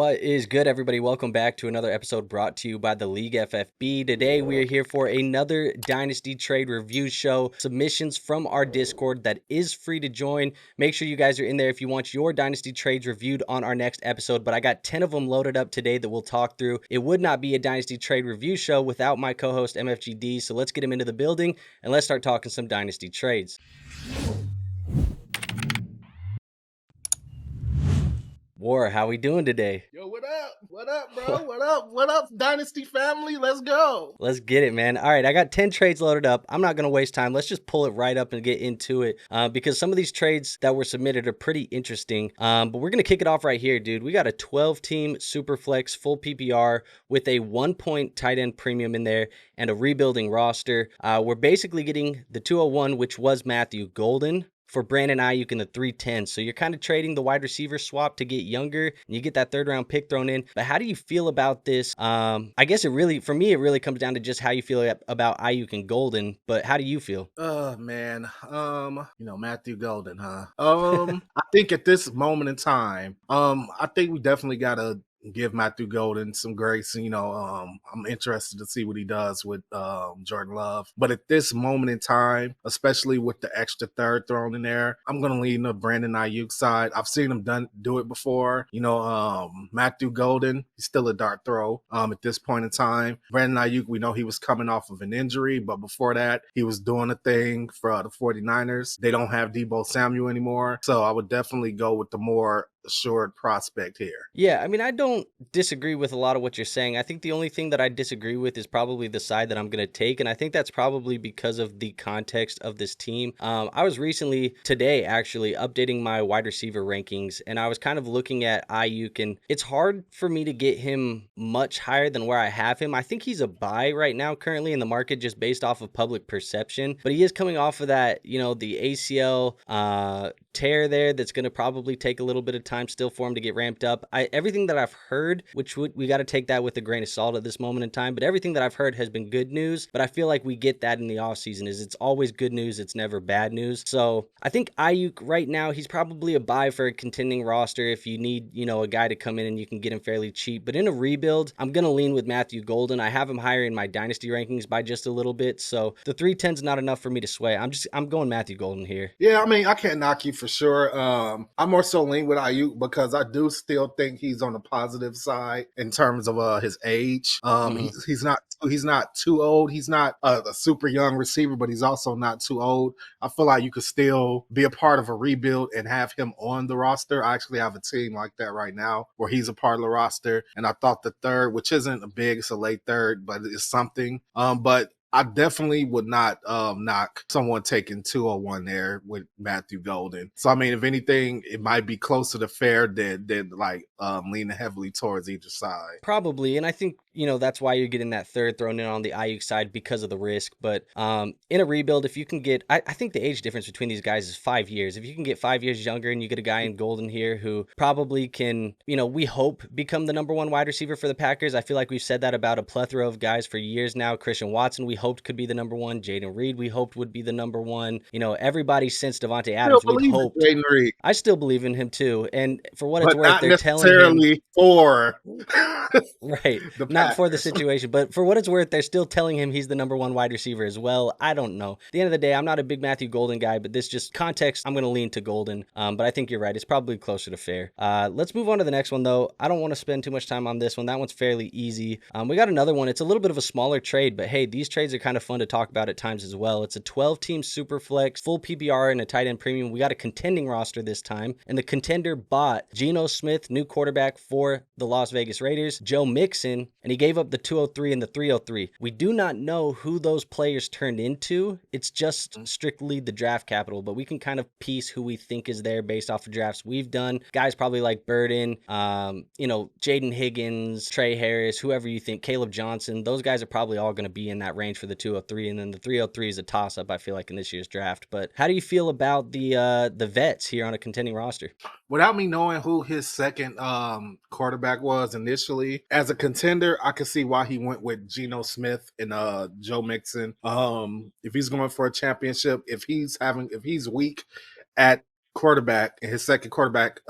What is good, everybody? Welcome back to another episode brought to you by the League FFB. Today, we are here for another Dynasty trade review show. Submissions from our Discord that is free to join. Make sure you guys are in there if you want your Dynasty trades reviewed on our next episode. But I got 10 of them loaded up today that we'll talk through. It would not be a Dynasty trade review show without my co-host MFGD. So let's get him into the building and let's start talking some Dynasty trades. War, how we doing today? Yo, what up? What up, bro? What up? What up, Dynasty family? Let's go. Let's get it, man. All right, I got 10 trades loaded up. I'm not going to waste time. Let's just pull it right up and get into it because some of these trades that were submitted are pretty interesting. But we're going to kick it off right here, dude. We got a 12-team Superflex full PPR with a 1-point tight end premium in there and a rebuilding roster. We're basically getting the 201, which was Matthew Golden, for Brandon Aiyuk in the 310. So you're kind of trading the wide receiver swap to get younger, and you get that third-round pick thrown in. But how do you feel about this? I guess for me, it really comes down to just how you feel about Aiyuk and Golden. But how do you feel? Man. Matthew Golden, huh? I think at this moment in time, I think we definitely gotta give Matthew Golden some grace. I'm interested to see what he does with Jordan Love. But at this moment in time, especially with the extra third thrown in there, I'm going to lean the Brandon Aiyuk side. I've seen him do it before. Matthew Golden, he's still a dart throw at this point in time. Brandon Aiyuk, we know he was coming off of an injury, but before that, he was doing a thing for the 49ers. They don't have Deebo Samuel anymore. So I would definitely go with the more assured prospect here. Yeah, I mean, I don't disagree with a lot of what you're saying. I think the only thing that I disagree with is probably the side that I'm going to take, and I think that's probably because of the context of this team. I was recently, today actually, updating my wide receiver rankings, and I was kind of looking at Aiyuk, and it's hard for me to get him much higher than where I have him. I think he's a buy right now currently in the market just based off of public perception, but he is coming off of that, the ACL tear there that's going to probably take a little bit of time still for him to get ramped up. Everything that I've heard, we got to take that with a grain of salt at this moment in time, but everything that I've heard has been good news. But I feel like we get that in the offseason is it's always good news. It's never bad news. So I think Aiyuk right now, he's probably a buy for a contending roster if you need, a guy to come in and you can get him fairly cheap. But in a rebuild, I'm going to lean with Matthew Golden. I have him higher in my dynasty rankings by just a little bit. So the 310 is not enough for me to sway. I'm going Matthew Golden here. Yeah, I mean, I can't knock you for sure. I'm more so lean with Aiyuk because I do still think he's on the positive side in terms of his age. He's not too old. He's not a super young receiver, but he's also not too old. I feel like you could still be a part of a rebuild and have him on the roster. I actually have a team like that right now where he's a part of the roster. And I thought the third, which isn't a big, it's a late third, but it's something. But I definitely would not knock someone taking 201 there with Matthew Golden. So, I mean, if anything, it might be closer to fair than leaning heavily towards either side. Probably, and I think, that's why you're getting that third thrown in on the Aiyuk side because of the risk. But in a rebuild, if you can get, I think the age difference between these guys is 5 years. If you can get 5 years younger and you get a guy in Golden here who probably can, we hope become the number one wide receiver for the Packers. I feel like we've said that about a plethora of guys for years now. Christian Watson, we hoped could be the number one. Jaden Reed, we hoped would be the number one. Everybody since Devontae Adams, we hoped. Jaden Reed. I still believe in him too. And for what it's worth, they're telling him for right, not for the situation, but for what it's worth, they're still telling him he's the number one wide receiver as well. I don't know. At the end of the day, I'm not a big Matthew Golden guy, but this just context, I'm going to lean to Golden. But I think you're right. It's probably closer to fair. Let's move on to the next one, though. I don't want to spend too much time on this one. That one's fairly easy. We got another one. It's a little bit of a smaller trade, but hey, these trades are kind of fun to talk about at times as well. It's a 12-team super flex, full PPR, and a tight end premium. We got a contending roster this time, and the contender bought Geno Smith, new quarterback for the Las Vegas Raiders, Joe Mixon, and he gave up the 203 and the 303. We do not know who those players turned into. It's just strictly the draft capital, but we can kind of piece who we think is there based off of drafts we've done. Guys probably like Burden, Jaden Higgins, Trey Harris, whoever you think, Caleb Johnson. Those guys are probably all going to be in that range for the 203, and then the 303 is a toss-up, I feel like, in this year's draft. But how do you feel about the vets here on a contending roster? Without me knowing who his second quarterback was initially, as a contender, I could see why he went with Geno Smith and Joe Mixon. If he's going for a championship, if he's weak at quarterback and his second quarterback,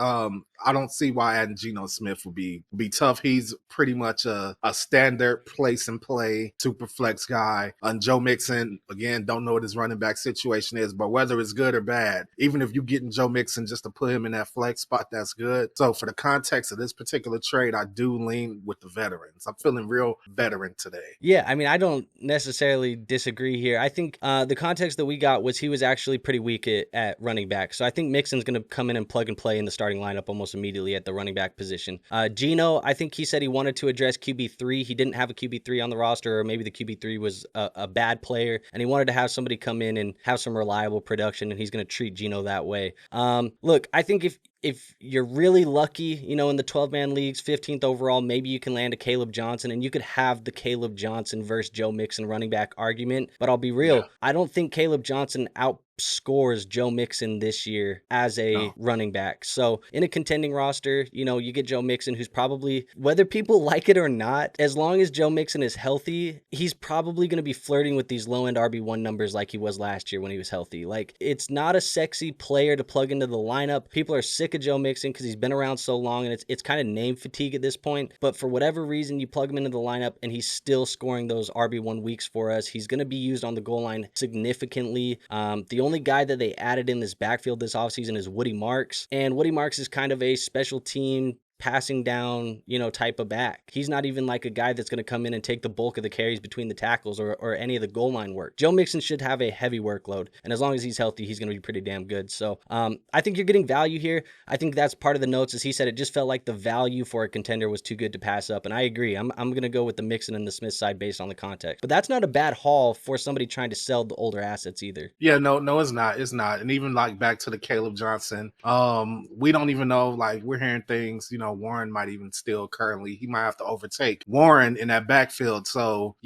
I don't see why adding Geno Smith would be tough. He's pretty much a standard place and play super flex guy. And Joe Mixon, again, don't know what his running back situation is, but whether it's good or bad, even if you're getting Joe Mixon just to put him in that flex spot, that's good. So for the context of this particular trade, I do lean with the veterans. I'm feeling real veteran today. Yeah, I mean, I don't necessarily disagree here. I think the context that we got was he was actually pretty weak at running back. So I think Mixon's going to come in and plug and play in the starting lineup almost immediately at the running back position. Geno, I think he said he wanted to address QB3. He didn't have a QB3 on the roster, or maybe the QB3 was a bad player, and he wanted to have somebody come in and have some reliable production, and he's going to treat Geno that way. Look, I think if you're really lucky, in the 12-man leagues, 15th overall, maybe you can land a Caleb Johnson, and you could have the Caleb Johnson versus Joe Mixon running back argument. But I'll be real, I don't think Caleb Johnson outscores Joe Mixon this year as a running back. So in a contending roster, you get Joe Mixon, who's probably, whether people like it or not, as long as Joe Mixon is healthy, he's probably going to be flirting with these low-end RB1 numbers like he was last year when he was healthy. Like, it's not a sexy player to plug into the lineup. People are sick of Joe Mixon because he's been around so long, and it's kind of name fatigue at this point. But for whatever reason, you plug him into the lineup and he's still scoring those RB1 weeks for us. He's going to be used on the goal line significantly. The only guy that they added in this backfield this offseason is Woody Marks, and Woody Marks is kind of a special team passing down, type of back. He's not even like a guy that's going to come in and take the bulk of the carries between the tackles or any of the goal line work. Joe Mixon should have a heavy workload, and as long as he's healthy, he's going to be pretty damn good. So I think you're getting value here. I think that's part of the notes. As he said, it just felt like the value for a contender was too good to pass up, and I agree. I'm going to go with the Mixon and the Smith side based on the context. But that's not a bad haul for somebody trying to sell the older assets either. Yeah, no, it's not. It's not. And even like back to the Caleb Johnson, we don't even know, like, we're hearing things, Warren might even still currently, he might have to overtake Warren in that backfield. So,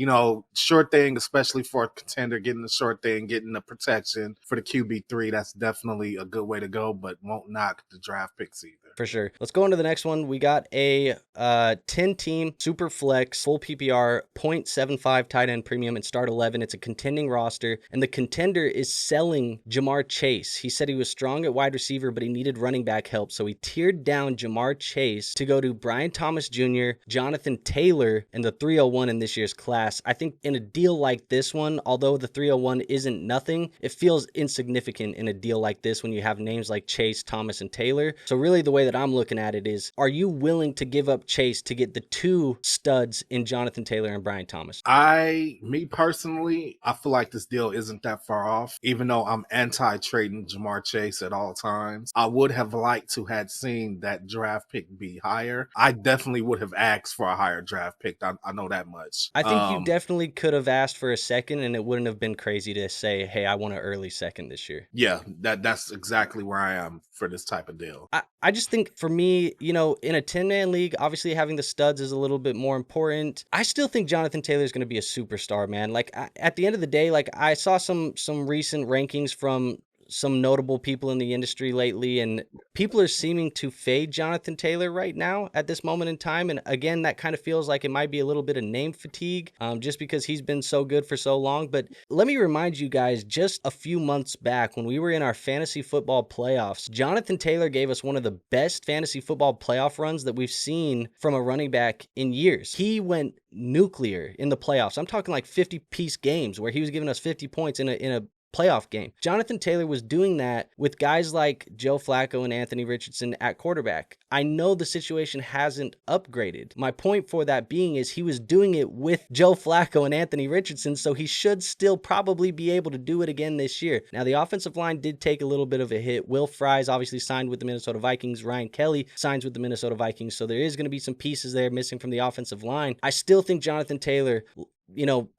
short thing, especially for a contender, getting the short thing, getting the protection for the QB3, that's definitely a good way to go, but won't knock the draft picks either. For sure. Let's go into the next one. We got a 10-team super flex, full PPR, 0.75 tight end premium and start 11. It's a contending roster, and the contender is selling Jamar Chase. He said he was strong at wide receiver, but he needed running back help, so he tiered down Jamar Chase to go to Brian Thomas Jr., Jonathan Taylor, and the 301 in this year's class. I think in a deal like this one, although the 301 isn't nothing, it feels insignificant in a deal like this when you have names like Chase, Thomas, and Taylor. So really the way that I'm looking at it is, are you willing to give up Chase to get the two studs in Jonathan Taylor and Brian Thomas? Me personally, I feel like this deal isn't that far off, even though I'm anti-trading Jamar Chase at all times. I would have liked to had seen that draft pick be higher. I definitely would have asked for a higher draft pick. I know that much. I think you definitely could have asked for a second, and it wouldn't have been crazy to say, hey, I want an early second this year. Yeah, that's exactly where I am for this type of deal. I just think for me, in a 10-man league, obviously having the studs is a little bit more important. I still think Jonathan Taylor is going to be a superstar, man. Like, at the end of the day, like, I saw some recent rankings from some notable people in the industry lately, and people are seeming to fade Jonathan Taylor right now at this moment in time. And again, that kind of feels like it might be a little bit of name fatigue, just because he's been so good for so long. But let me remind you guys, just a few months back when we were in our fantasy football playoffs, Jonathan Taylor gave us one of the best fantasy football playoff runs that we've seen from a running back in years. He went nuclear in the playoffs. I'm talking like 50-piece games where he was giving us 50 points in a playoff game. Jonathan Taylor was doing that with guys like Joe Flacco and Anthony Richardson at quarterback. I know the situation hasn't upgraded. My point for that being is he was doing it with Joe Flacco and Anthony Richardson, so he should still probably be able to do it again this year. Now, the offensive line did take a little bit of a hit. Will Fries obviously signed with the Minnesota Vikings. Ryan Kelly signs with the Minnesota Vikings, so there is going to be some pieces there missing from the offensive line. I still think Jonathan Taylor,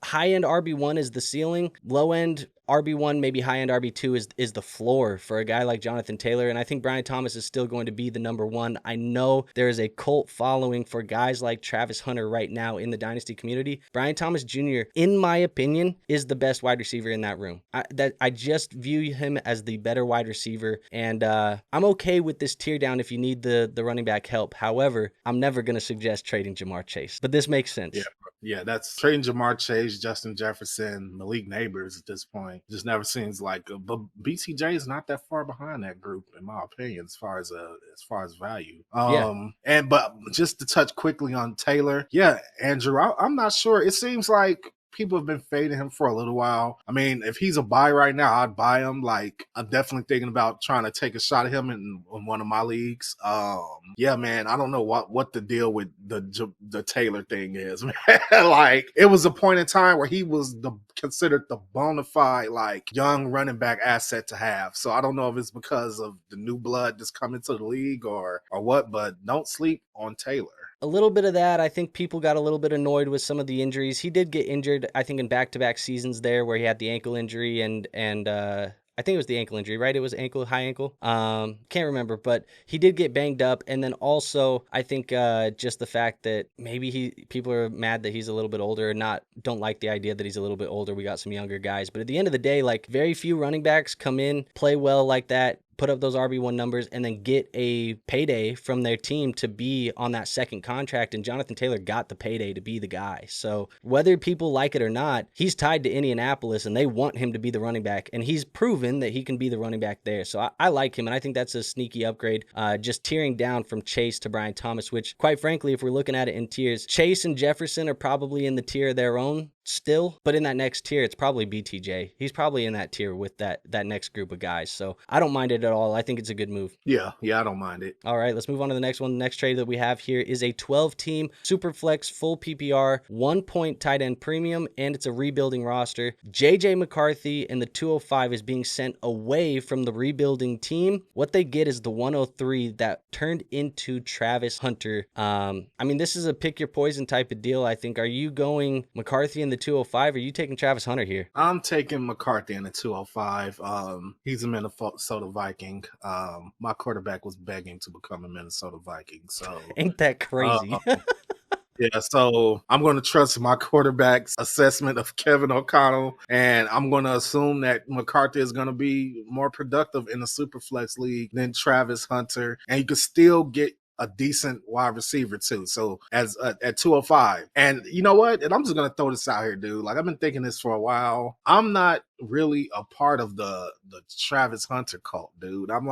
high-end RB1 is the ceiling. Low-end RB1, maybe high-end RB2 is the floor for a guy like Jonathan Taylor, and I think Brian Thomas is still going to be the number one. I know there is a cult following for guys like Travis Hunter right now in the Dynasty community. Brian Thomas Jr., in my opinion, is the best wide receiver in that room. I just view him as the better wide receiver, and I'm okay with this tear down if you need the running back help. However, I'm never going to suggest trading Jamar Chase, but this makes sense. Yeah, that's trading Jamar Chase, Justin Jefferson, Malik Nabers at this point. Just never seems like. But BTJ is not that far behind that group, in my opinion, as far as value. Yeah. But just to touch quickly on Taylor, yeah, Andrew, I'm not sure. It seems like people have been fading him for a little while. I mean, if he's a buy right now, I'd buy him. Like, I'm definitely thinking about trying to take a shot at him in one of my leagues. Yeah, man, I don't know what the deal with the Taylor thing is, man. Like, it was a point in time where he was considered the bona fide, like, young running back asset to have. So I don't know if it's because of the new blood that's coming to the league or what, but don't sleep on Taylor. A little bit of that. I think people got a little bit annoyed with some of the injuries. He did get injured, I think, in back-to-back seasons there where he had the ankle injury and I think it was the ankle injury, right? It was high ankle. Can't remember, but he did get banged up. And then also, I think just the fact that maybe people are mad that he's a little bit older and don't like the idea that he's a little bit older. We got some younger guys. But at the end of the day, like, very few running backs come in, play well like that, put up those RB1 numbers, and then get a payday from their team to be on that second contract. And Jonathan Taylor got the payday to be the guy. So whether people like it or not, he's tied to Indianapolis, and they want him to be the running back. And he's proven that he can be the running back there. So I like him, and I think that's a sneaky upgrade. Just tearing down from Chase to Brian Thomas, which, quite frankly, if we're looking at it in tiers, Chase and Jefferson are probably in the tier of their own still, but in that next tier, it's probably BTJ. He's probably in that tier with that next group of guys. So I don't mind it at all. I think it's a good move. Yeah, I don't mind it. All right, let's move on to the next one. The next trade that we have here is a 12-team Superflex full PPR, 1-point tight end premium, and it's a rebuilding roster. JJ McCarthy and the 205 is being sent away from the rebuilding team. What they get is the 103 that turned into Travis Hunter. I mean, this is a pick your poison type of deal, I think. Are you going McCarthy and the 205? Or are you taking Travis Hunter here? I'm taking McCarthy in the 205. He's a Minnesota Viking. My quarterback was begging to become a Minnesota Viking. So ain't that crazy? Yeah, so I'm going to trust my quarterback's assessment of Kevin O'Connell, and I'm going to assume that McCarthy is going to be more productive in the Superflex league than Travis Hunter, and you can still get a decent wide receiver too. So as at 205, and you know what? And I'm just gonna throw this out here, dude. Like, I've been thinking this for a while. I'm not really a part of the Travis Hunter cult, dude. I'm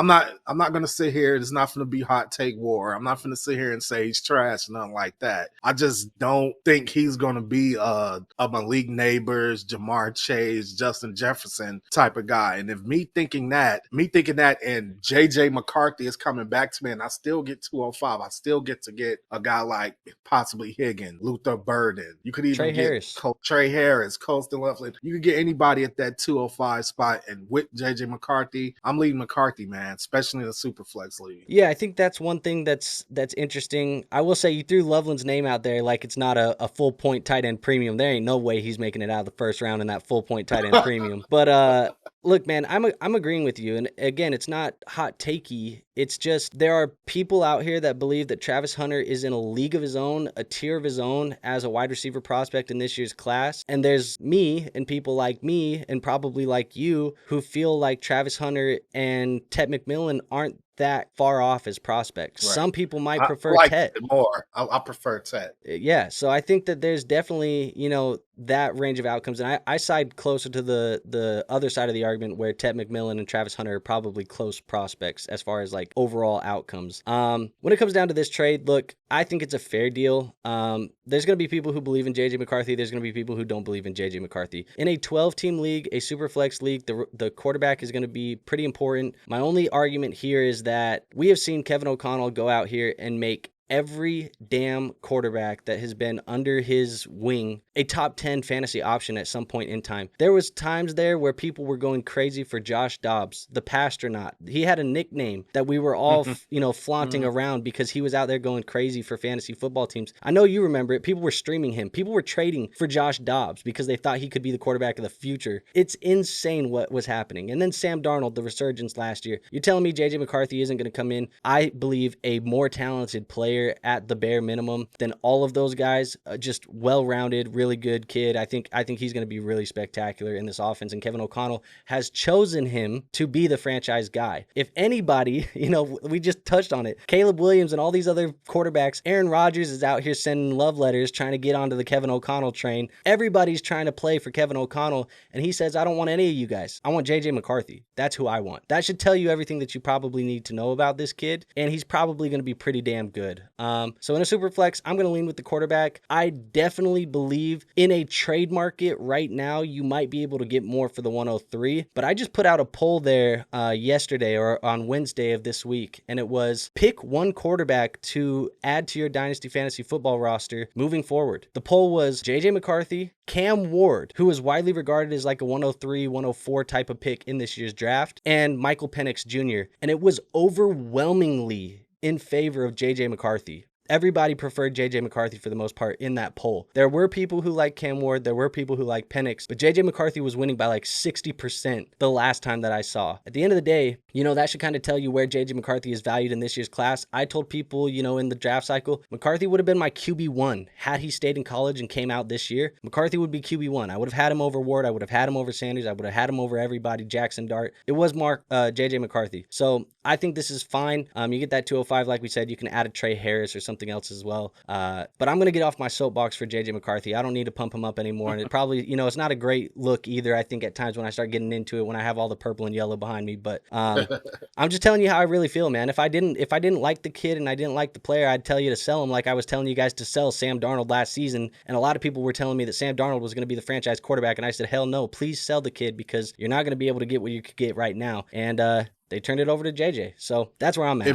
not gonna sit here. It's not gonna be hot take war. I'm not gonna sit here and say he's trash, nothing like that. I just don't think he's gonna be a Malik Nabers, Jamar Chase, Justin Jefferson type of guy. And if me thinking that, and JJ McCarthy is coming back to me, and I still get 205, I still get to get a guy like possibly Higgins, Luther Burden. You could even get Trey Harris, Colston Loveland. You could get anybody at that 205 spot, and with JJ McCarthy, I'm leading McCarthy, man, especially in the Superflex league. Yeah, I think that's one thing that's interesting. I will say you threw Loveland's name out there like it's not a full point tight end premium. There ain't no way he's making it out of the first round in that full point tight end premium. But look, man, I'm agreeing with you. And again, it's not hot takey. It's just there are people out here that believe that Travis Hunter is in a league of his own, a tier of his own as a wide receiver prospect in this year's class. And there's me and people like me and probably like you who feel like Travis Hunter and Ted McMillan aren't that far off as prospects. Right. Some people might prefer Ted more. I prefer Ted. Yeah, so I think that there's definitely, that range of outcomes. And I side closer to the other side of the argument where Ted McMillan and Travis Hunter are probably close prospects as far as like overall outcomes. When it comes down to this trade, look, I think it's a fair deal. There's going to be people who believe in JJ McCarthy. There's going to be people who don't believe in JJ McCarthy. In a 12-team league, a Superflex league, the quarterback is going to be pretty important. My only argument here is that we have seen Kevin O'Connell go out here and make every damn quarterback that has been under his wing a top 10 fantasy option at some point in time. There was times there where people were going crazy for Josh Dobbs, the Pastronaut. He had a nickname that we were all, flaunting around because he was out there going crazy for fantasy football teams. I know you remember it. People were streaming him. People were trading for Josh Dobbs because they thought he could be the quarterback of the future. It's insane what was happening. And then Sam Darnold, the resurgence last year. You're telling me JJ McCarthy isn't going to come in? I believe a more talented player year at the bare minimum than all of those guys. Just well-rounded, really good kid. I think he's going to be really spectacular in this offense, and Kevin O'Connell has chosen him to be the franchise guy. If anybody, we just touched on it, Caleb Williams and all these other quarterbacks, Aaron Rodgers is out here sending love letters trying to get onto the Kevin O'Connell train. Everybody's trying to play for Kevin O'Connell, and he says, I don't want any of you guys. I want JJ McCarthy. That's who I want. That should tell you everything that you probably need to know about this kid, and he's probably going to be pretty damn good. So in a super flex, I'm going to lean with the quarterback. I definitely believe in a trade market right now, you might be able to get more for the 103, but I just put out a poll there yesterday or on Wednesday of this week, and it was pick one quarterback to add to your Dynasty Fantasy Football roster moving forward. The poll was JJ McCarthy, Cam Ward, who is widely regarded as like a 103, 104 type of pick in this year's draft, and Michael Penix Jr. And it was overwhelmingly in favor of JJ McCarthy. Everybody preferred JJ McCarthy for the most part in that poll. There were people who liked Cam Ward, there were people who liked Penix, but JJ McCarthy was winning by like 60% the last time that I saw. At the end of the day, that should kind of tell you where JJ McCarthy is valued in this year's class. I told people, in the draft cycle, McCarthy would have been my QB1 had he stayed in college and came out this year. McCarthy would be QB1. I would have had him over Ward. I would have had him over Sanders. I would have had him over everybody, Jaxson, Dart. It was JJ McCarthy. So I think this is fine. You get that 205, like we said, you can add a Trey Harris or something else as well. But I'm going to get off my soapbox for JJ McCarthy. I don't need to pump him up anymore. And it probably, it's not a great look either, I think, at times when I start getting into it, when I have all the purple and yellow behind me. But I'm just telling you how I really feel, man. If I didn't like the kid and I didn't like the player, I'd tell you to sell him like I was telling you guys to sell Sam Darnold last season. And a lot of people were telling me that Sam Darnold was going to be the franchise quarterback. And I said, hell no, please sell the kid because you're not going to be able to get what you could get right now. And they turned it over to JJ. So that's where I'm at.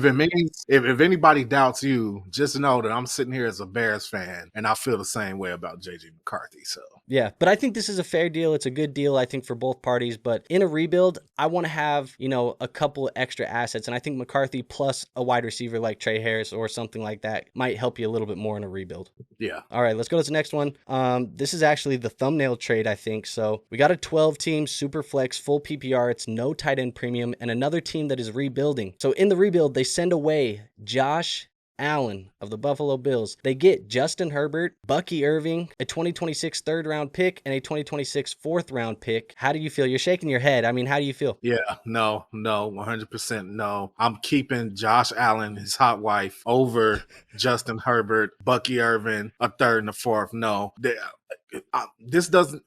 If anybody doubts you, just know that I'm sitting here as a Bears fan and I feel the same way about JJ McCarthy. So yeah, but I think this is a fair deal. It's a good deal, I think, for both parties. But in a rebuild, I want to have, a couple extra assets. And I think McCarthy plus a wide receiver like Trey Harris or something like that might help you a little bit more in a rebuild. Yeah. All right, let's go to the next one. This is actually the thumbnail trade, I think. So we got a 12-team super flex, full PPR. It's no tight end premium and another team that is rebuilding. So in the rebuild, they send away Josh Allen of the Buffalo Bills. They get Justin Herbert, Bucky Irving, a 2026 third-round pick, and a 2026 fourth-round pick. How do you feel? You're shaking your head. I mean, how do you feel? Yeah, no, 100% no. I'm keeping Josh Allen, his hot wife, over Justin Herbert, Bucky Irving, a third and a fourth. No. This doesn't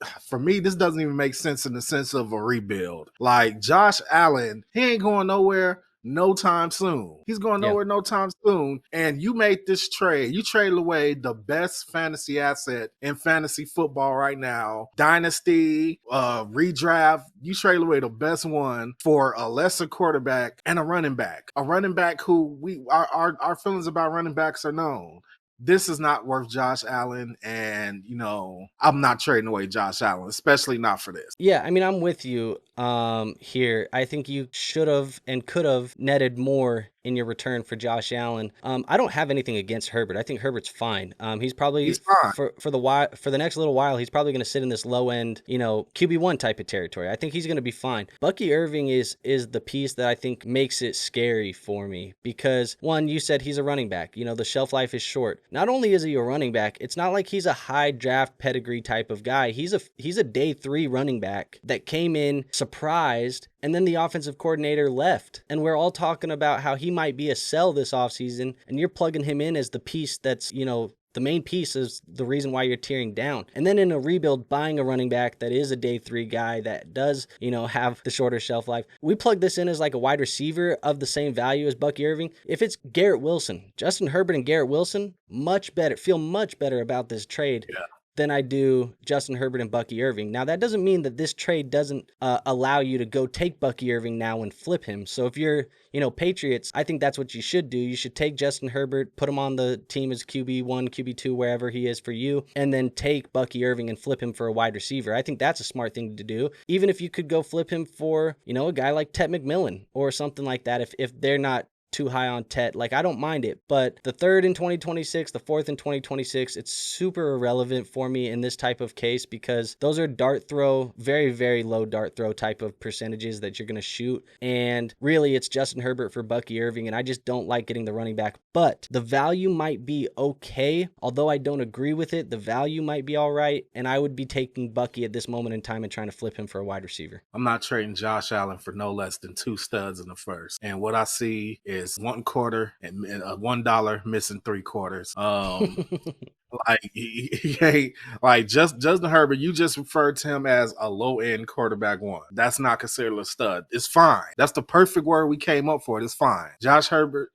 even make sense in the sense of a rebuild. Like Josh Allen, he ain't going nowhere no time soon. He's going nowhere no time soon. And you made this trade. You traded away the best fantasy asset in fantasy football right now. Dynasty, redraft. You traded away the best one for a lesser quarterback and a running back. A running back who our feelings about running backs are known. This is not worth Josh Allen, and, I'm not trading away Josh Allen, especially not for this. Yeah, I mean, I'm with you here. I think you should have and could have netted more in your return for Josh Allen. I don't have anything against Herbert. I think Herbert's fine. He's fine. for the next little while. He's probably going to sit in this low end, QB1 type of territory. I think he's going to be fine. Bucky Irving is the piece that I think makes it scary for me because one, you said he's a running back. The shelf life is short. Not only is he a running back, it's not like he's a high draft pedigree type of guy. He's a day 3 running back that came in surprised, and then the offensive coordinator left. And we're all talking about how he might be a sell this offseason, and you're plugging him in as the piece that's, the main piece is the reason why you're tearing down. And then in a rebuild, buying a running back that is a day 3 guy that does, have the shorter shelf life. We plug this in as like a wide receiver of the same value as Bucky Irving. If it's Garrett Wilson, Justin Herbert and Garrett Wilson, feel much better about this trade. Yeah. Than I do Justin Herbert and Bucky Irving. Now, that doesn't mean that this trade doesn't allow you to go take Bucky Irving now and flip him. So if you're, Patriots, I think that's what you should do. You should take Justin Herbert, put him on the team as QB1, QB2, wherever he is for you, and then take Bucky Irving and flip him for a wide receiver. I think that's a smart thing to do. Even if you could go flip him for, a guy like Ted McMillan or something like that, if they're not too high on Tet. Like, I don't mind it, but the 3rd in 2026, the 4th in 2026, it's super irrelevant for me in this type of case because those are dart throw, very, very low dart throw type of percentages that you're going to shoot. And really, it's Justin Herbert for Bucky Irving, and I just don't like getting the running back. But the value might be okay. Although I don't agree with it, the value might be all right, and I would be taking Bucky at this moment in time and trying to flip him for a wide receiver. I'm not trading Josh Allen for no less than 2 studs in the first. And what I see is 1 quarter and $1 missing 3 quarters. Like Justin Herbert, you just referred to him as a low-end quarterback 1. That's not considered a stud. It's fine. That's the perfect word we came up for. It's fine. Justin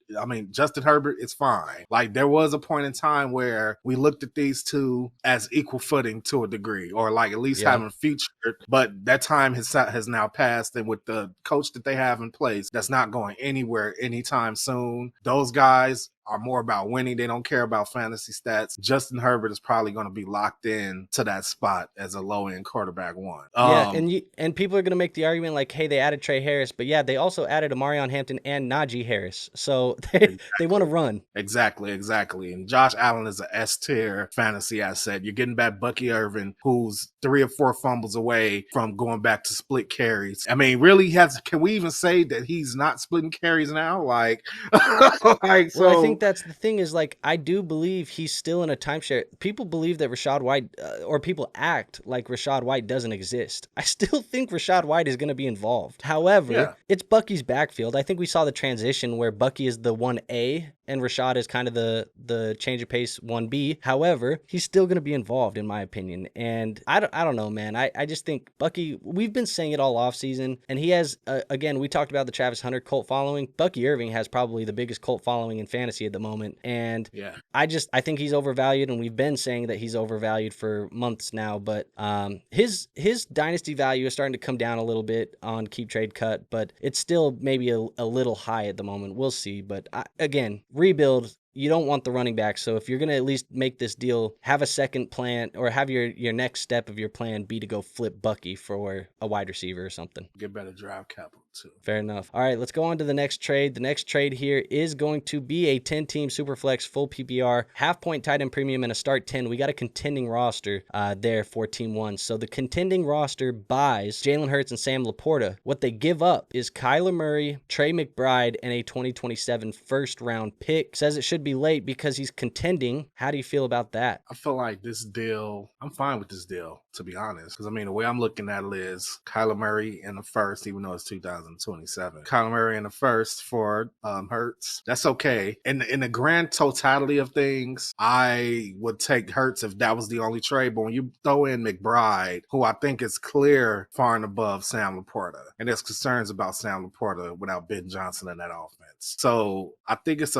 Herbert, it's fine. Like, there was a point in time where we looked at these two as equal footing to a degree, or like at least having featured, but that time has now passed, and with the coach that they have in place, that's not going anywhere anytime soon. Those guys are more about winning. They don't care about fantasy stats. Justin Herbert is probably going to be locked in to that spot as a low-end quarterback 1. And people are going to make the argument like, hey, they added Trey Harris, but yeah, they also added Amarion Hampton and Najee Harris. So they want to run. Exactly. And Josh Allen is an S-tier fantasy asset. You're getting back Bucky Irving, who's 3 or 4 fumbles away from going back to split carries. I mean, really, can we even say that he's not splitting carries now? Like, well, I think that's the thing is, like, I do believe he's still in a timeshare. People believe that Rachaad White, or people act like Rachaad White doesn't exist. I still think Rachaad White is going to be involved. However, it's Bucky's backfield. I think we saw the transition where Bucky is the 1A and Rachaad is kind of the change of pace 1B. However, he's still going to be involved, in my opinion. And I don't know, man. I just think Bucky, we've been saying it all offseason, and he has, again, we talked about the Travis Hunter cult following. Bucky Irving has probably the biggest cult following in fantasy at the moment. And I think he's overvalued, and we've been saying that he's overvalued for months now. But his dynasty value is starting to come down a little bit on Keep Trade Cut, but it's still maybe a little high at the moment. We'll see. But again, rebuild. You don't want the running back, so if you're going to at least make this deal, have a second plan, or have your next step of your plan be to go flip Bucky for a wide receiver or something. Get better draft capital too. Fair enough. All right, let's go on to the next trade. The next trade here is going to be a 10-team Superflex full PPR, half-point tight end premium, and a start 10. We got a contending roster there for Team 1. So the contending roster buys Jalen Hurts and Sam Laporta. What they give up is Kyler Murray, Trey McBride, and a 2027 first-round pick. Says it should be late because he's contending. How do you feel about that? I feel like this deal, I'm fine with this deal, to be honest. Because, I mean, the way I'm looking at it is Kyler Murray in the first, even though it's 2027. Kyler Murray in the first for Hurts. That's okay. In the grand totality of things, I would take Hurts if that was the only trade. But when you throw in McBride, who I think is clear far and above Sam Laporta, and there's concerns about Sam Laporta without Ben Johnson in that offense. So I think it's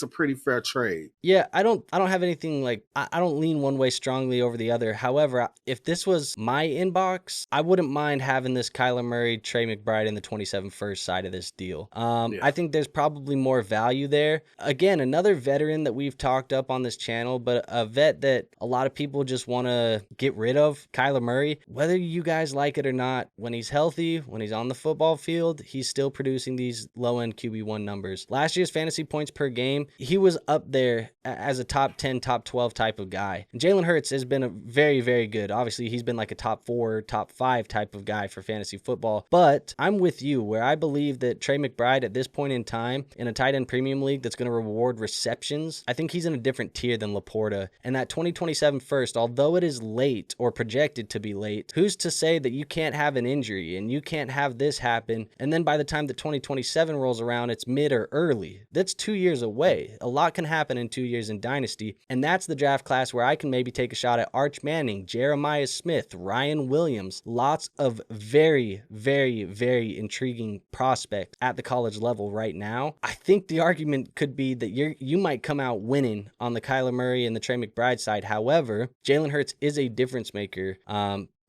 a pretty fair trade. Yeah, I don't have anything like, I don't lean one way strongly over the other. However, if this was my inbox, I wouldn't mind having this Kyler Murray, Trey McBride in the 27 first side of this deal. I think there's probably more value there. Again, another veteran that we've talked up on this channel, but a vet that a lot of people just want to get rid of, Kyler Murray. Whether you guys like it or not, when he's healthy, when he's on the football field, he's still producing these low-end QB1 numbers. Last year's fantasy points per game, he was up there as a top 10, top 12 type of guy. And Jalen Hurts has been a very, very good. Obviously, he's been like a top 4, top 5 type of guy for fantasy football. But I'm with you where I believe that Trey McBride at this point in time in a tight end premium league that's going to reward receptions, I think he's in a different tier than Laporta. And that 2027 first, although it is late or projected to be late, who's to say that you can't have an injury and you can't have this happen? And then by the time the 2027 rolls around, it's mid or early. That's 2 years away. A lot can happen in 2 years in Dynasty. And that's the draft class where I can maybe take a shot at Arch Manning, Jeremiah Smith, Ryan Williams. Lots of very, very, very intriguing prospects at the college level right now. I think the argument could be that you might come out winning on the Kyler Murray and the Trey McBride side. However, Jalen Hurts is a difference maker.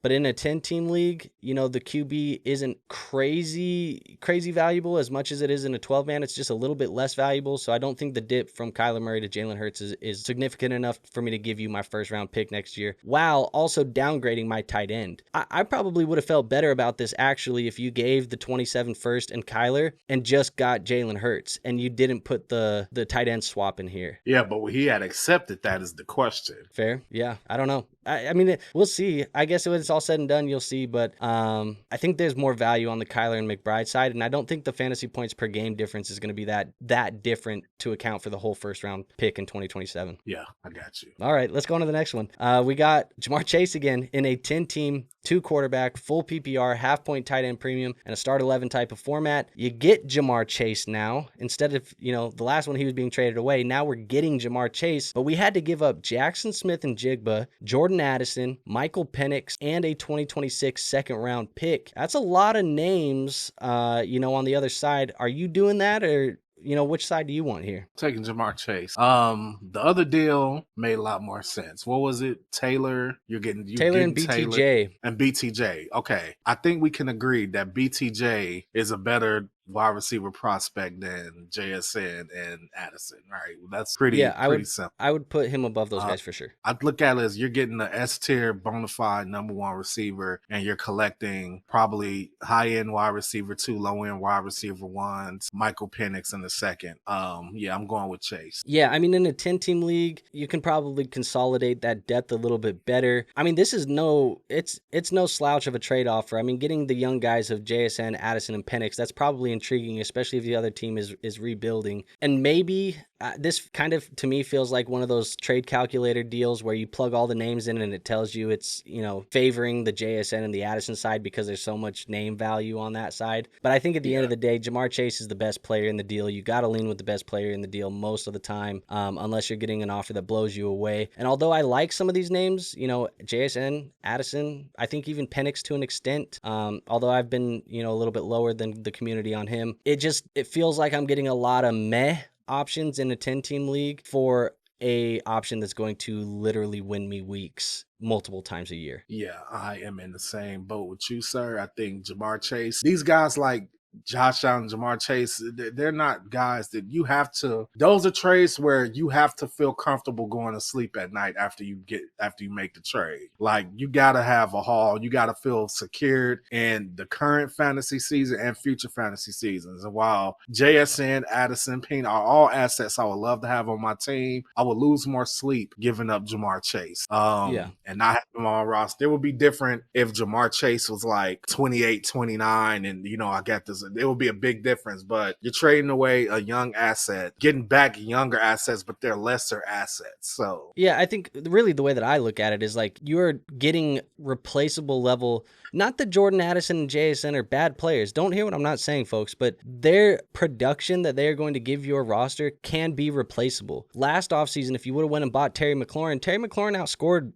But in a 10-team league, the QB isn't crazy valuable as much as it is in a 12-man. It's just a little bit less valuable. So I don't think the dip from Kyler Murray to Jalen Hurts is significant enough for me to give you my first round pick next year, while also downgrading my tight end. I probably would have felt better about this actually if you gave the 27 first and Kyler and just got Jalen Hurts and you didn't put the tight end swap in here. Yeah, but he had accepted that is the question. Fair. Yeah. I don't know. I mean, we'll see. I guess when it's all said and done, you'll see. But I think there's more value on the Kyler and McBride side, and I don't think the fantasy points per game difference is going to be that different to account for the whole first round pick in 2027. Yeah, I got you. All right, let's go on to the next one. We got Ja'Marr Chase again in a 10-team, 2-quarterback, full PPR, half-point tight end premium, and a start 11 type of format. You get Ja'Marr Chase now instead of the last one he was being traded away. Now we're getting Ja'Marr Chase, but we had to give up Jaxson, Smith-Njigba, Jordan Addison, Michael Penix, and a 2026 second-round pick. That's a lot of names, on the other side. Are you doing that, or which side do you want here? Taking Ja'Marr Chase. The other deal made a lot more sense. What was it? Taylor. You're getting Taylor and BTJ. Taylor and BTJ. Okay. I think we can agree that BTJ is a better wide receiver prospect than JSN and Addison, right? Well, that's pretty simple. I would put him above those guys for sure. I'd look at it as you're getting the S-tier bona fide number one receiver, and you're collecting probably high-end wide receiver 2, low-end wide receiver 1s, Michael Penix in the second. I'm going with Chase. Yeah, I mean, in a 10-team league, you can probably consolidate that depth a little bit better. I mean, this is it's no slouch of a trade offer. I mean, getting the young guys of JSN, Addison, and Penix, that's probably intriguing, especially if the other team is rebuilding. And maybe this kind of, to me, feels like one of those trade calculator deals where you plug all the names in and it tells you it's, favoring the JSN and the Addison side because there's so much name value on that side. But I think at the end of the day, Ja'Marr Chase is the best player in the deal. You got to lean with the best player in the deal most of the time, unless you're getting an offer that blows you away. And although I like some of these names, JSN, Addison, I think even Penix to an extent, although I've been, a little bit lower than the community on him, it feels like I'm getting a lot of meh options in a 10-team league for a option that's going to literally win me weeks multiple times a year. Yeah, I am in the same boat with you, sir. I think Ja'Marr Chase, these guys like Josh Allen, Ja'Marr Chase, they're not guys that you have to, those are trades where you have to feel comfortable going to sleep at night after you make the trade. Like, you got to have a haul. You got to feel secured in the current fantasy season and future fantasy seasons. And while JSN, Addison, Payne are all assets I would love to have on my team, I would lose more sleep giving up Ja'Marr Chase. And not have him on roster. It would be different if Ja'Marr Chase was like 28, 29, and, I got this. It will be a big difference, but you're trading away a young asset, getting back younger assets, but they're lesser assets. So yeah, I think really the way that I look at it is like you're getting replaceable level. Not that Jordan Addison and JSN are bad players. Don't hear what I'm not saying, folks, but their production that they are going to give your roster can be replaceable. Last offseason, if you would have went and bought Terry McLaurin outscored,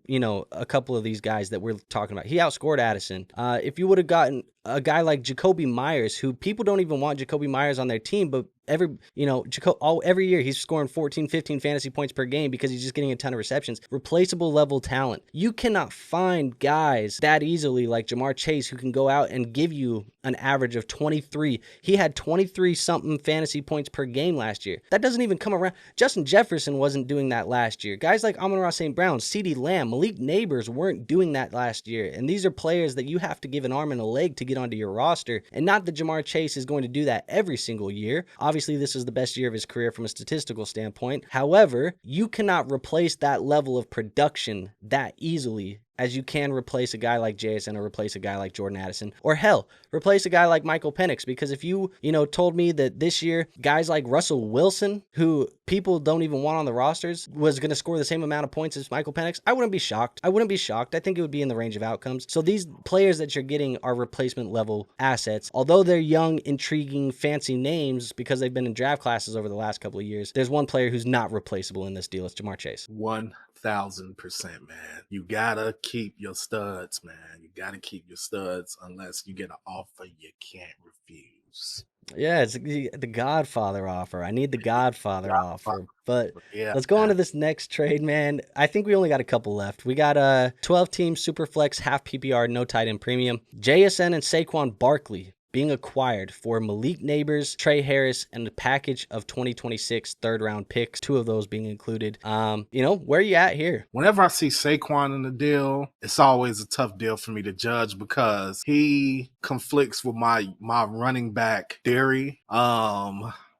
a couple of these guys that we're talking about. He outscored Addison. If you would have gotten a guy like Jacoby Myers, who people don't even want Jacoby Myers on their team, but every year he's scoring 14, 15 fantasy points per game because he's just getting a ton of receptions. Replaceable level talent. You cannot find guys that easily like Ja'Marr Chase who can go out and give you an average of 23. He had 23 something fantasy points per game last year. That doesn't even come around. Justin Jefferson wasn't doing that last year. Guys like Amon-Ra St. Brown, CeeDee Lamb, Malik Nabers weren't doing that last year. And these are players that you have to give an arm and a leg to get onto your roster. And not that Ja'Marr Chase is going to do that every single year. Obviously, this is the best year of his career from a statistical standpoint. However, you cannot replace that level of production that easily as you can replace a guy like JSN or replace a guy like Jordan Addison, or hell, replace a guy like Michael Penix. Because if you told me that this year, guys like Russell Wilson, who people don't even want on the rosters, was going to score the same amount of points as Michael Penix, I wouldn't be shocked. I think it would be in the range of outcomes. So these players that you're getting are replacement level assets. Although they're young, intriguing, fancy names because they've been in draft classes over the last couple of years, there's one player who's not replaceable in this deal. It's Ja'Marr Chase. 1,000%, man. You gotta keep your studs, man. You gotta keep your studs unless you get an offer you can't refuse. Yeah, it's the Godfather offer. I need the Godfather offer. But Yeah, let's go on to this next trade, man. I think we only got a couple left. We got a 12-team Superflex half PPR, no tight end premium. JSN and Saquon Barkley being acquired for Malik Nabers, Trey Harris, and a package of 2026 third-round picks, 2 of those being included. Where are you at here? Whenever I see Saquon in the deal, it's always a tough deal for me to judge because he conflicts with my running back theory.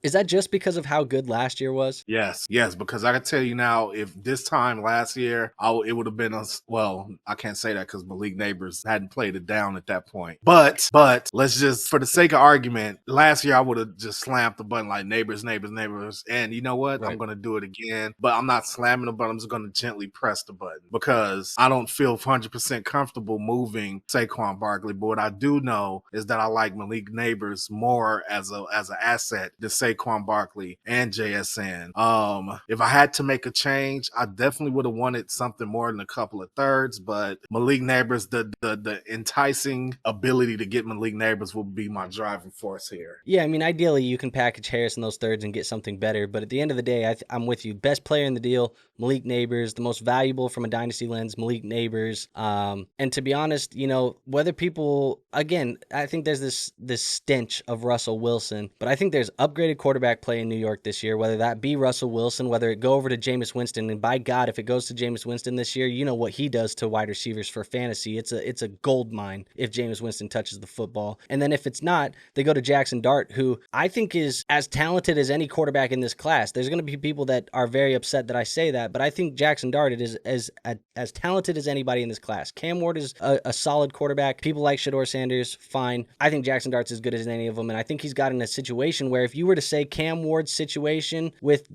Is that just because of how good last year was? Yes, because I can tell you now, if this time last year, it would have been I can't say that because Malik Nabers hadn't played it down at that point. But let's just, for the sake of argument, last year I would have just slammed the button like Nabers. And you know what? Right. I'm going to do it again. But I'm not slamming the button. I'm just going to gently press the button because I don't feel 100% comfortable moving Saquon Barkley. But what I do know is that I like Malik Nabers more as an asset than Saquon Barkley and JSN. If I had to make a change, I definitely would have wanted something more than a couple of thirds, but Malik Nabers, the enticing ability to get Malik Nabers will be my driving force here. Yeah, I mean, ideally you can package Harris in those thirds and get something better, but at the end of the day, I'm with you. Best player in the deal, Malik Nabers, the most valuable from a dynasty lens, Malik Nabers. And to be honest, whether people, again, I think there's this stench of Russell Wilson, but I think there's upgraded quarterback play in New York this year, whether that be Russell Wilson, whether it go over to Jameis Winston, and by God, if it goes to Jameis Winston this year, you know what he does to wide receivers for fantasy. It's a gold mine if Jameis Winston touches the football. And then if it's not, they go to Jaxson Dart, who I think is as talented as any quarterback in this class. There's going to be people that are very upset that I say that, but I think Jaxson Dart is as talented as anybody in this class. Cam Ward is a solid quarterback. People like Shedeur Sanders, fine. I think Jaxson Dart's as good as any of them, and I think he's got in a situation where if you were to say Cam Ward's situation with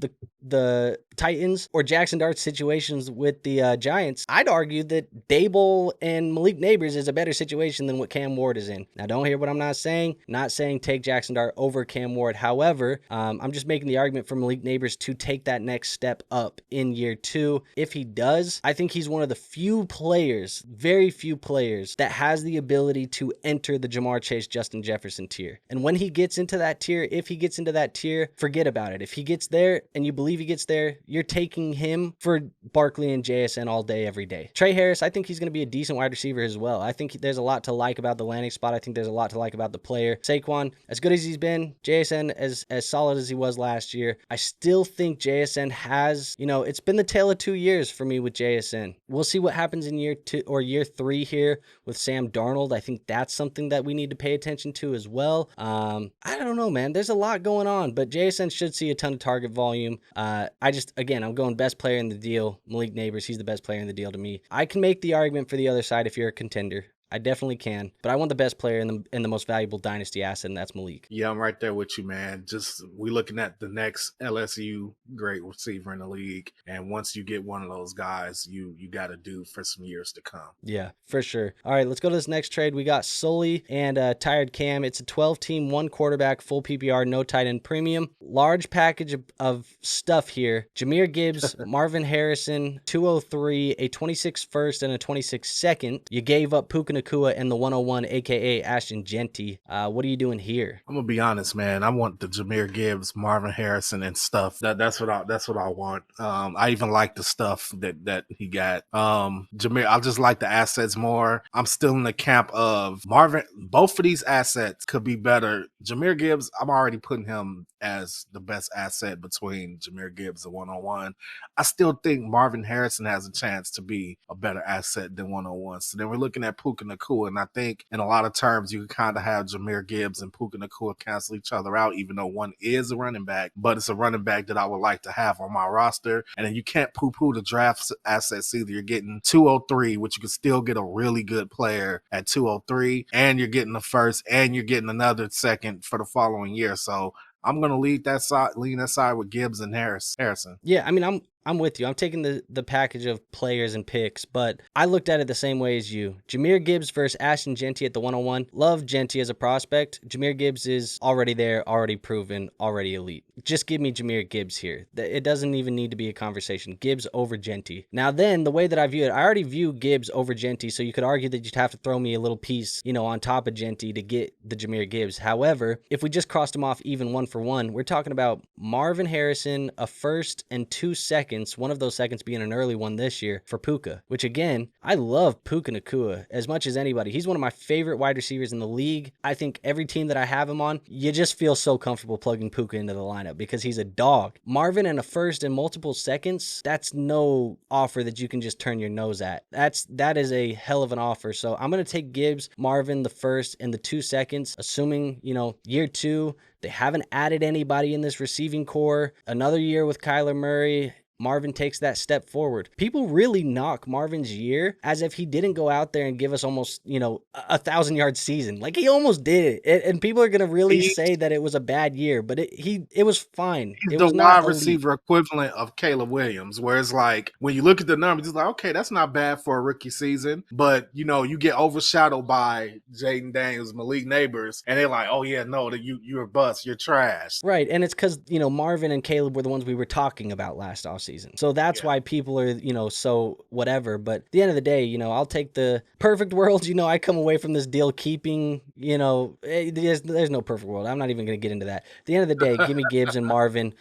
the Titans or Jaxson Dart's situations with the Giants, I'd argue that Dable and Malik Nabers is a better situation than what Cam Ward is in. Now, don't hear what I'm not saying. Not saying take Jaxson Dart over Cam Ward. However, I'm just making the argument for Malik Nabers to take that next step up in year 2. If he does, I think he's one of the few players, very few players, that has the ability to enter the Jamar Chase, Justin Jefferson tier. And when he gets into that tier, if he gets into that tier, forget about it. If he gets there and you believe he gets there, you're taking him for Barkley and JSN all day, every day. Trey Harris, I think he's going to be a decent wide receiver as well. I think there's a lot to like about the landing spot. I think there's a lot to like about the player. Saquon, as good as he's been, JSN as solid as he was last year. I still think JSN has, it's been the tale of 2 years for me with JSN. We'll see what happens in year 2 or year 3 here with Sam Darnold. I think that's something that we need to pay attention to as well. I don't know, man. There's a lot going on, but JSN should see a ton of target volume. I'm going best player in the deal. Malik Nabers, he's the best player in the deal to me. I can make the argument for the other side if you're a contender. I definitely can, but I want the best player in the most valuable dynasty asset, and that's Malik. Yeah, I'm right there with you, man. Just we looking at the next LSU great receiver in the league, and once you get one of those guys, you got to do for some years to come. Yeah, for sure. All right, let's go to this next trade. We got Sully and Tired Cam. It's a 12-team, 1 quarterback, full PPR, no tight end premium. Large package of stuff here. Jahmyr Gibbs, Marvin Harrison, 203, a 26 first and a 26 second. You gave up Puka Nacua and the 101, aka Ashton Genty. What are you doing here? I'm gonna be honest, man. I want the Jahmyr Gibbs, Marvin Harrison, and stuff. That's what I want. I even like the stuff that he got. Jahmyr, I just like the assets more. I'm still in the camp of Marvin. Both of these assets could be better. Jahmyr Gibbs, I'm already putting him as the best asset between Jahmyr Gibbs and 101. I still think Marvin Harrison has a chance to be a better asset than 101. So then we're looking at Puka Nacua, and I think in a lot of terms you can kind of have Jahmyr Gibbs and Puka Nacua cancel each other out, even though one is a running back, but it's a running back that I would like to have on my roster. And then you can't poo-poo the draft assets either. You're getting 203, which you can still get a really good player at 203, and you're getting the first, and you're getting another second for the following year. So I'm going to lean that side with Gibbs and Harrison. Yeah, I mean, I'm with you. I'm taking the package of players and picks, but I looked at it the same way as you. Jahmyr Gibbs versus Ashton Jeanty at the 101. Love Jeanty as a prospect. Jahmyr Gibbs is already there, already proven, already elite. Just give me Jahmyr Gibbs here. It doesn't even need to be a conversation. Gibbs over Jeanty. Now then, the way that I view it, I already view Gibbs over Jeanty, so you could argue that you'd have to throw me a little piece, on top of Jeanty to get the Jahmyr Gibbs. However, if we just crossed him off even 1-for-1, we're talking about Marvin Harrison, a first and 2 seconds, one of those seconds being an early one this year for Puka, which again, I love Puka Nacua as much as anybody. He's one of my favorite wide receivers in the league. I think every team that I have him on, you just feel so comfortable plugging Puka into the lineup because he's a dog. Marvin and a first and multiple seconds, that's no offer that you can just turn your nose at. That is a hell of an offer. So I'm going to take Gibbs, Marvin, the first and the 2 seconds, assuming, year 2, they haven't added anybody in this receiving core. Another year with Kyler Murray. Marvin takes that step forward. People really knock Marvin's year as if he didn't go out there and give us almost, a 1,000-yard season. Like, he almost did it. And people are going to really say that it was a bad year, but it was fine. He's it was the not wide receiver equivalent of Caleb Williams, where it's like, when you look at the numbers, it's like, okay, that's not bad for a rookie season. But, you get overshadowed by Jaden Daniels, Malik Nabers, and they're like, oh, yeah, no, you're a bust. You're trash. Right. And it's because, Marvin and Caleb were the ones we were talking about last offseason. So that's why people are, so whatever. But at the end of the day, I'll take the perfect world. I come away from this deal keeping, there's no perfect world. I'm not even going to get into that. At the end of the day, give me Gibbs and Marvin.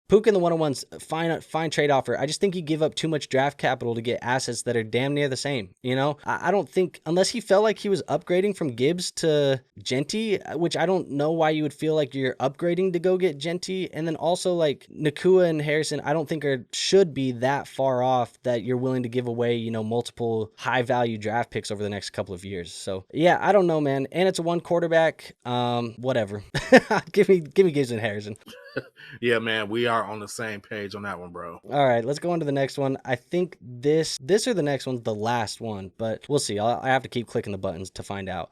Puka in the 101's fine trade offer. I just think you give up too much draft capital to get assets that are damn near the same. I don't think, unless he felt like he was upgrading from Gibbs to Jeanty, which I don't know why you would feel like you're upgrading to go get Jeanty. And then also like Nacua and Harrison, I don't think should be that far off that you're willing to give away, multiple high value draft picks over the next couple of years. So yeah, I don't know, man. And it's a 1 quarterback. Whatever. give me Gibbs and Harrison. Yeah, man, we are on the same page on that one, bro. All right, let's go on to the next one. I think this or the next one's the last one, but we'll see. I have to keep clicking the buttons to find out.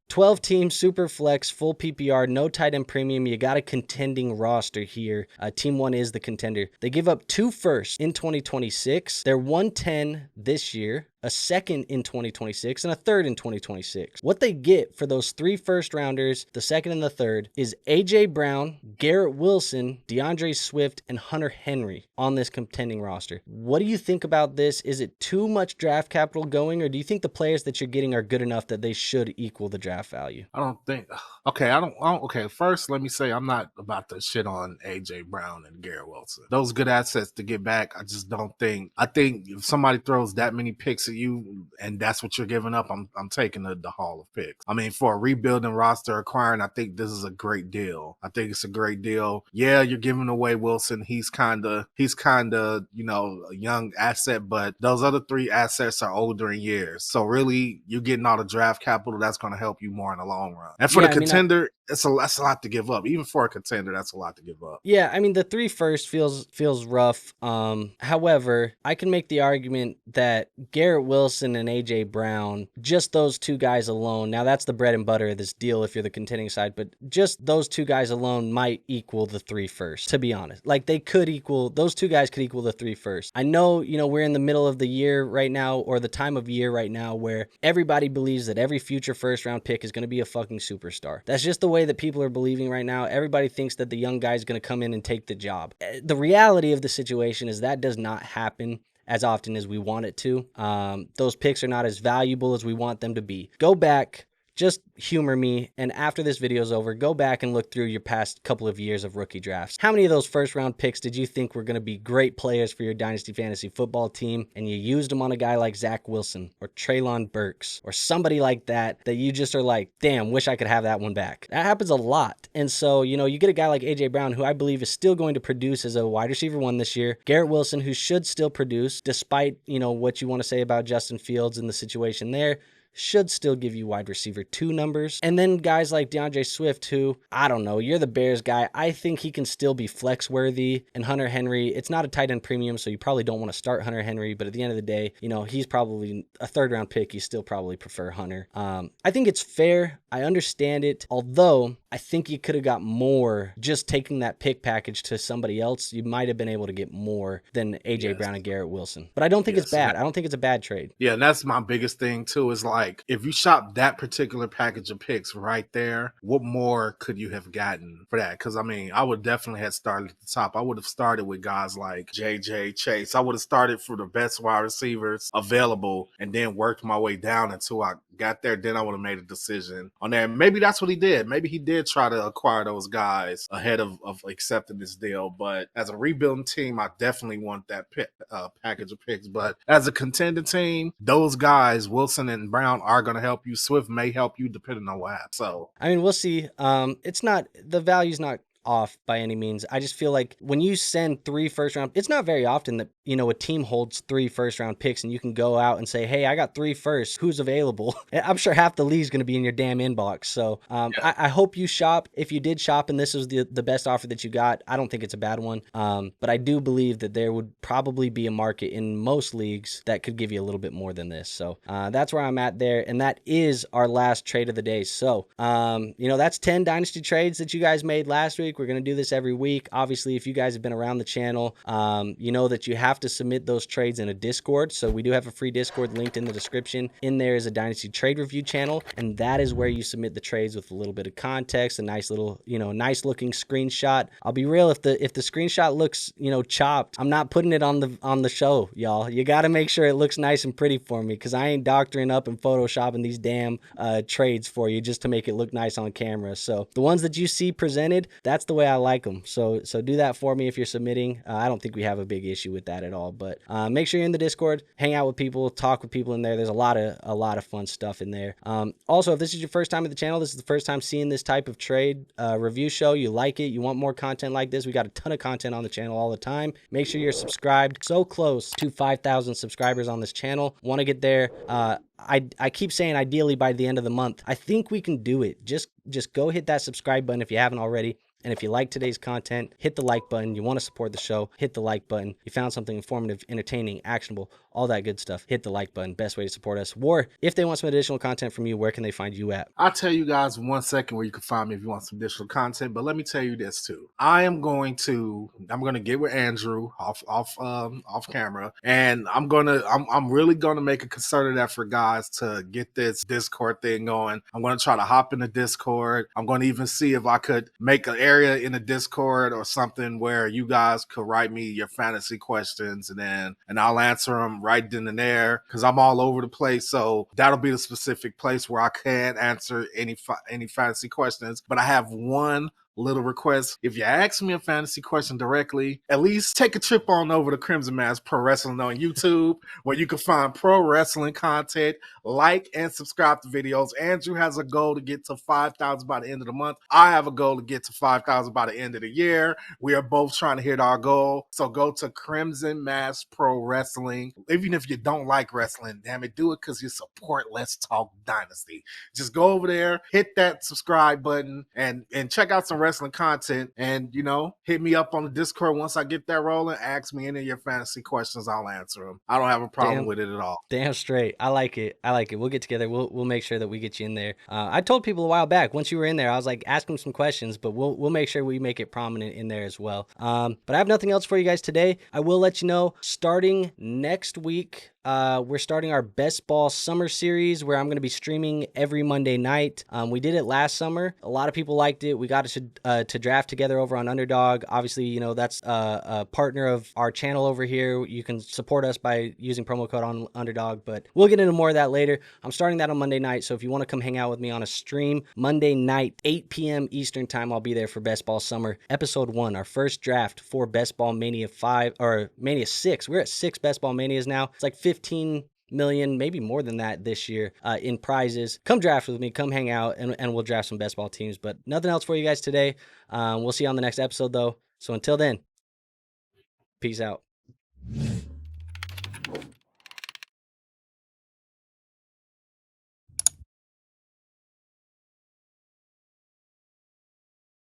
12-team super flex, full PPR, no tight end premium. You got a contending roster here. Team 1 is the contender. They give up 2 firsts in 2026. They're 110 this year, a second in 2026, and a third in 2026. What they get for those 3 first rounders, the second and the third, is A.J. Brown, Garrett Wilson, DeAndre Swift, and Hunter Henry on this contending roster. What do you think about this? Is it too much draft capital going, or do you think the players that you're getting are good enough that they should equal the draft value? I don't think. Okay, first, let me say I'm not about to shit on A.J. Brown and Garrett Wilson. Those good assets to get back, I just don't think. I think if somebody throws that many picks at you and that's what you're giving up, I'm taking the haul of picks. I mean, for a rebuilding roster acquiring, I think this is a great deal. I think it's a great deal. Yeah, you're giving away Wilson. He's kind of, a young asset, but those other 3 assets are older in years. So really, you're getting all the draft capital that's going to help you more in the long run. And for the contender, that's a lot to give up. Even for a contender, that's a lot to give up. Yeah, I mean, the 3 first feels rough. However, I can make the argument that Garrett Wilson and A.J. Brown, just those 2 guys alone, now that's the bread and butter of this deal if you're the contending side, but just those 2 guys alone might equal the 3 first, to be honest. Like, those 2 guys could equal the 3 first. I know, we're in the middle of the year right now, or the time of year right now, where everybody believes that every future first round pick is going to be a fucking superstar. That's just the way that people are believing right now. Everybody thinks that the young guy is going to come in and take the job. The reality of the situation is that does not happen as often as we want it to. Those picks are not as valuable as we want them to be. Go back, just humor me, and after this video is over, go back and look through your past couple of years of rookie drafts. How many of those first round picks did you think were going to be great players for your Dynasty Fantasy Football team, and you used them on a guy like Zach Wilson or Treylon Burks or somebody like that you just are like, damn, wish I could have that one back? That happens a lot. And so, you get a guy like A.J. Brown, who I believe is still going to produce as a wide receiver 1 this year. Garrett Wilson, who should still produce, despite, what you want to say about Justin Fields and the situation there, should still give you wide receiver 2 numbers. And then guys like DeAndre Swift, who, I don't know, you're the Bears guy. I think he can still be flex worthy. And Hunter Henry, it's not a tight end premium, so you probably don't want to start Hunter Henry. But at the end of the day, he's probably a 3rd round pick. You still probably prefer Hunter. I think it's fair. I understand it. Although I think you could have got more just taking that pick package to somebody else. You might have been able to get more than A.J. Brown and Garrett Wilson. But I don't think it's bad. I don't think it's a bad trade. Yeah, and that's my biggest thing too, is like, if you shop that particular package of picks right there, what more could you have gotten for that? Because I mean, I would definitely have started at the top. I would have started with guys like JJ Chase. I would have started for the best wide receivers available and then worked my way down until I got there. Then I would have made a decision on there. Maybe that's what he did. Maybe he did try to acquire those guys ahead of accepting this deal. But as a rebuilding team, I definitely want that package of picks. But as a contending team, those guys, Wilson and Brown, are going to help you. Swift may help you depending on what happens. So, I mean, we'll see. It's not, the value's not off by any means. I just feel like when you send 3 first round, it's not very often that, you know, a team holds 3 first round picks and you can go out and say, hey, I got 3 firsts. Who's available? I'm sure half the league's going to be in your damn inbox. So I hope you shop. If you did shop and this was the best offer that you got, I don't think it's a bad one. But I do believe that there would probably be a market in most leagues that could give you a little bit more than this. So that's where I'm at there. And that is our last trade of the day. So, you know, that's 10 Dynasty trades that you guys made last week. We're going to do this every week. Obviously, if you guys have been around the channel, you know that you have to submit those trades in a Discord. So we do have a free Discord linked in the description. In there is a Dynasty trade review channel, and that is where you submit the trades with a little bit of context, a nice little, you know, nice looking screenshot. I'll be real, if the screenshot looks, you know, chopped, I'm not putting it on the show, y'all. You got to make sure it looks nice and pretty for me, because I ain't doctoring up and photoshopping these damn trades for you just to make it look nice on camera. So the ones that you see presented, that's the way I like them. So do that for me if you're submitting. I don't think we have a big issue with that at all, but make sure you're in the Discord, hang out with people, talk with people in there. There's a lot of fun stuff in there. Also, if this is your first time at the channel, this is the first time seeing this type of trade review show, you like it, you want more content like this, we got a ton of content on the channel all the time. Make sure you're subscribed. So close to 5,000 subscribers on this channel. Want to get there. I keep saying ideally by the end of the month. I think we can do it. Just go hit that subscribe button if you haven't already. And if you like today's content, hit the like button. You want to support the show, hit the like button. You found something informative, entertaining, actionable, all that good stuff, hit the like button. Best way to support us. Or if they want some additional content from you, where can they find you at? I'll tell you guys in 1 second where you can find me if you want some additional content. But let me tell you this too. I'm going to get with Andrew off camera, and I'm really gonna make a concerted effort, guys, to get this Discord thing going. I'm gonna try to hop in the Discord. I'm gonna even see if I could make an area in the Discord or something where you guys could write me your fantasy questions, and I'll answer them right then and there, because I'm all over the place. So that'll be the specific place where I can answer any fantasy questions. But I have one little request. If you ask me a fantasy question directly, at least take a trip on over to Crimson Mass Pro Wrestling on YouTube, where you can find pro wrestling content. Like and subscribe to videos. Andrew has a goal to get to 5,000 by the end of the month. I have a goal to get to 5,000 by the end of the year. We are both trying to hit our goal. So go to Crimson Mass Pro Wrestling. Even if you don't like wrestling, damn it, do it because you support Let's Talk Dynasty. Just go over there, hit that subscribe button, and check out some wrestling content, and you know, hit me up on the Discord once I get that rolling. Ask me any of your fantasy questions, I'll answer them. I don't have a problem with it at all. Damn straight. I like it. We'll get together. We'll make sure that we get you in there. I told people a while back, once you were in there, I was like, ask them some questions, but we'll make sure we make it prominent in there as well. But I have nothing else for you guys today. I will let you know, starting next week, we're starting our Best Ball Summer Series, where I'm going to be streaming every Monday night. We did it last summer. A lot of people liked it. We got to draft together over on Underdog. Obviously, you know, that's a partner of our channel over here. You can support us by using promo code on Underdog, but we'll get into more of that later. I'm starting that on Monday night, so if you want to come hang out with me on a stream, Monday night, 8 p.m. Eastern time, I'll be there for Best Ball Summer, Episode 1, our first draft for Best Ball Mania 5, or Mania 6. We're at 6 Best Ball Manias now. It's like 15 million, maybe more than that this year in prizes. Come draft with me, come hang out, and we'll draft some best ball teams. But nothing else for you guys today. We'll see you on the next episode, though. So until then, peace out.